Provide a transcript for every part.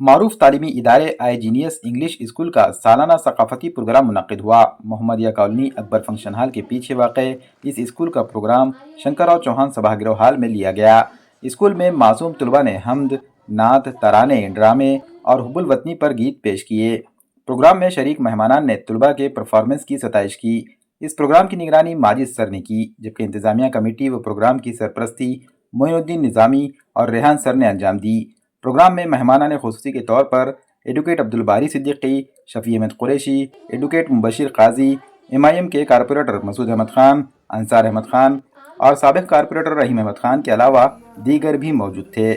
معروف تعلیمی ادارے آئی جینیس انگلش اسکول کا سالانہ ثقافتی پروگرام منعقد ہوا۔ محمدیہ کالونی اکبر فنکشن ہال کے پیچھے واقع اس اسکول کا پروگرام شنکر راؤ چوہان سبھا گرہ ہال میں لیا گیا۔ اسکول میں معصوم طلباء نے حمد، نعت، ترانے، ڈرامے اور حب الوطنی پر گیت پیش کیے۔ پروگرام میں شریک مہمانان نے طلباء کے پرفارمنس کی ستائش کی۔ اس پروگرام کی نگرانی ماجد سر نے کی، جبکہ انتظامیہ کمیٹی و پروگرام کی سرپرستی معین الدین نظامی اور ریحان سر نے انجام دی۔ پروگرام میں مہمانان خصوصی کے طور پر ایڈوکیٹ عبدالباری صدیقی، شفیع احمد قریشی، ایڈوکیٹ مبشر قاضی، MIM کے کارپوریٹر مسعود احمد خان، انصار احمد خان اور سابق کارپوریٹر رحیم احمد خان کے علاوہ دیگر بھی موجود تھے۔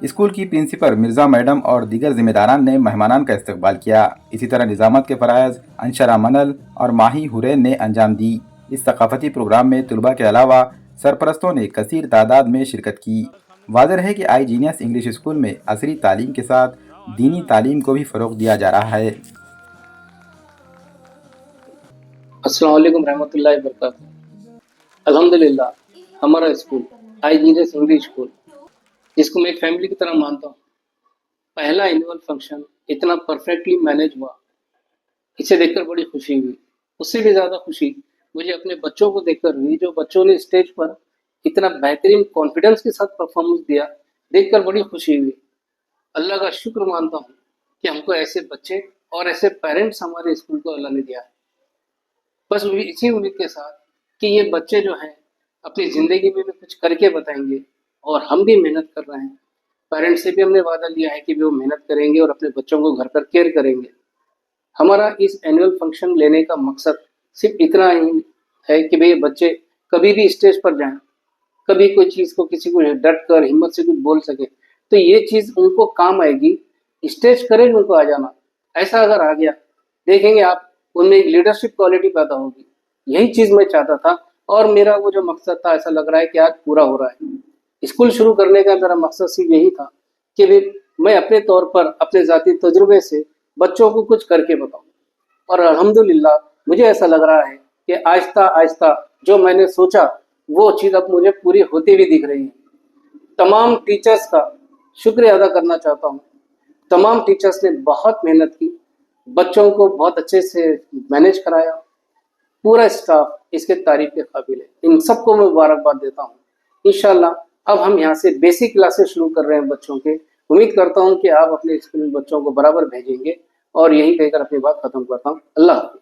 اسکول کی پرنسپل مرزا میڈم اور دیگر ذمہ داران نے مہمانان کا استقبال کیا۔ اسی طرح نظامت کے فرائض انشرہ منل اور ماہی حرین نے انجام دی۔ اس ثقافتی پروگرام میں طلباء کے علاوہ سرپرستوں نے کثیر تعداد میں شرکت کی۔ واضح رہے کہ آئی جینیس انگلش اسکول میں عصری تعلیم کے ساتھ دینی تعلیم کو بھی فروغ دیا جا رہا ہے۔ السلام علیکم رحمۃ اللہ وبرکاتہ۔ الحمدللہ ہمارا school I genius English school, جس کو میں ایک فیملی کی طرح مانتا ہوں، پہلا اینول فنکشن اتنا پرفیکٹلی مینیج ہوا، اسے دیکھ کر بڑی خوشی ہوئی۔ اس سے بھی زیادہ خوشی مجھے اپنے بچوں کو دیکھ کر ہوئی، جو بچوں نے اسٹیج پر اتنا بہترین کانفیڈنس کے ساتھ پرفارمنس دیا، دیکھ کر بڑی خوشی ہوئی۔ اللہ کا شکر مانتا ہوں کہ ہم کو ایسے بچے اور ایسے پیرنٹس ہمارے اسکول کو اللہ نے دیا ہے۔ بس اسی امید کے ساتھ کہ یہ بچے جو ہیں اپنی زندگی میں بھی کچھ کر کے بتائیں گے، اور ہم بھی محنت کر رہے ہیں۔ پیرنٹس سے بھی ہم نے وعدہ لیا ہے کہ وہ محنت کریں گے اور اپنے بچوں کو گھر پر کیئر کریں گے۔ ہمارا اس اینول فنکشن لینے کا مقصد صرف اتنا ہی ہے کہ بھئی بچے کبھی بھی اسٹیج پر جائیں، کبھی کوئی چیز کو کسی کو ڈٹ کر ہمت سے کچھ بول سکے تو یہ چیز ان کو کام آئے گی۔ اسٹیج کرے ان کو آ جانا، ایسا اگر آ گیا دیکھیں گے آپ ان میں ایک لیڈرشپ کوالٹی پیدا ہوگی۔ یہی چیز میں چاہتا تھا، اور میرا وہ جو مقصد تھا ایسا لگ رہا ہے کہ آج پورا ہو رہا ہے۔ اسکول شروع کرنے کا میرا مقصد صرف یہی تھا کہ میں اپنے طور پر اپنے ذاتی تجربے سے بچوں کو کچھ کر کے بتاؤں، اور الحمدللہ مجھے ایسا لگ رہا ہے کہ آہستہ آہستہ جو میں نے سوچا وہ چیز اب مجھے پوری ہوتی ہوئی دکھ رہی ہے۔ تمام ٹیچرز کا شکریہ ادا کرنا چاہتا ہوں۔ تمام ٹیچرز نے بہت محنت کی، بچوں کو بہت اچھے سے مینیج کرایا۔ پورا اسٹاف اس کے تعریف کے قابل ہے، ان سب کو میں مبارکباد دیتا ہوں۔ انشاءاللہ اب ہم یہاں سے بیسک کلاسز شروع کر رہے ہیں بچوں کے۔ امید کرتا ہوں کہ آپ اپنے اسکول میں بچوں کو برابر بھیجیں گے، اور یہی کہہ کر اپنی بات ختم کرتا ہوں۔ اللہ حافظ۔